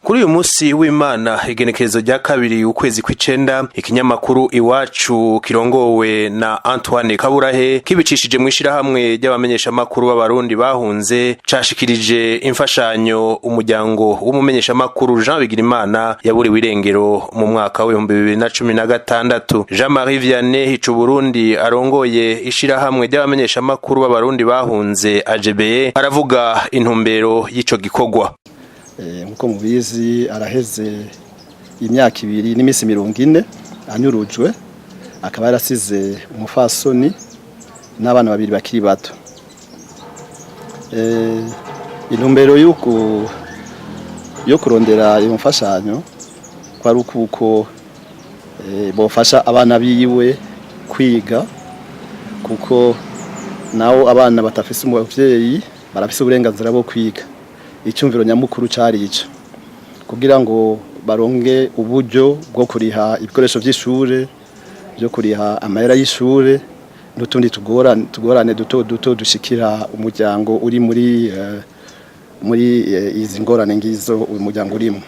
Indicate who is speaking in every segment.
Speaker 1: Kuri uyu musi w'Imana igenekerezo rya kabiri ukwezi kw'icenda ikinyamakuru Iwacu kirongowe na Antoine KABURAHE kibicishije mw'ishirahamwe ry'abamenyeshamakuru b'abarundi bahunze cashikirije imfashanyo umuryango w'umumenyeshamakuru Jean Bigirimana yaburiwe irengero mu mwaka wa 2016. Jean Marie Vianey Hicuburundi arongoye ishirahamwe ry'abamenyeshamakuru b'abarundi bahunze AJBE aravuga intumbero y'ico gikorwa.
Speaker 2: Nkuko mubizi araheze imyaka 2 n'imisi 40 anyurujwe akaba yarasize umufasoni n'abana babiri bakiri bato. Intumbero yo kurondera imfashanyo kwari uko bofasha abana biwe kwiga kuko nawo abana batafise umuvyeyi barafise uburenganzira bwo kwiga. Icyumviro nyamukuru cari ico kugira ngo baronke uburyo bwo kuriha ibikoresho by'ishure byo kuriha amahera y'ishure n'utundi tugorane duto dushikira umuryango uri muri izi ngorane ngizo umuryango urimo.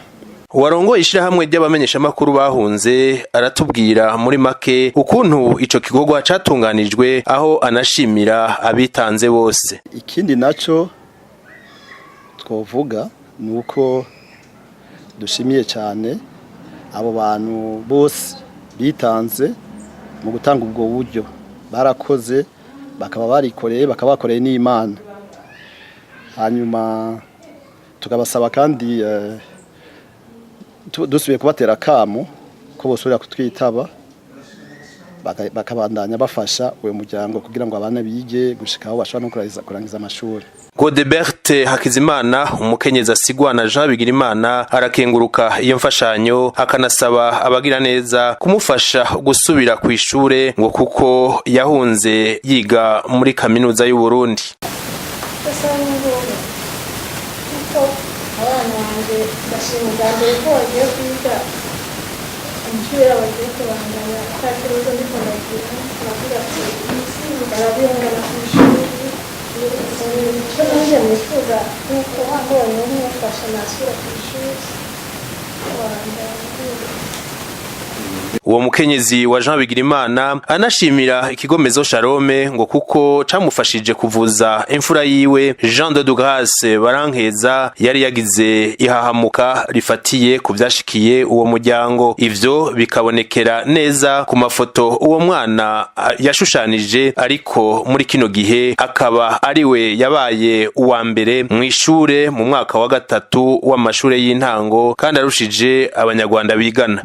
Speaker 1: Uwarongoye ishirahamwe ry'abamenyeshamakuru bahunze aratubwira muri make ukuntu ico kikorwa catunganijwe aho anashimira abitanze bose.
Speaker 2: Ikindi naco twovuga nuko dushimiye cyane abo bantu bose bitanze mu gutanga ubwo buryo barakoze bakaba bakoreye n'Imana. Hanyuma tukabasaba kandi dusubiye kubatera kamo ko bosubira kutwitaba bakabandanya bafasha uwo muryango kugira ngo abana bige gushikaho bashobora no kurangiza amashuri.
Speaker 1: Godebert Hakizimana umukenyezi asigwa na Jean Bigirimana arakenguruka iyo mfashanyo akanasaba abagira neza kumufasha gusubira ku ishure ngo kuko yahunze yiga muri kaminuza y'u Burundi. Uwo mukenyezi wa Jean Bigirimana anashimira ikigomezo Sharome ngo kuko camufashije kuvuza imfura yiwe Jean de Grace Barankeza yari yagize ihahamuka rifatiye ku vyashikiye uwo muryango. Ivyo bikabonekera neza ku mafoto uwo mwana yashushanije, ariko muri kino gihe akaba ariwe yabaye uwa mbere mw'ishure mu mwaka wa 3 w'amashure y'intango kandi arushije abanyarwanda bigana.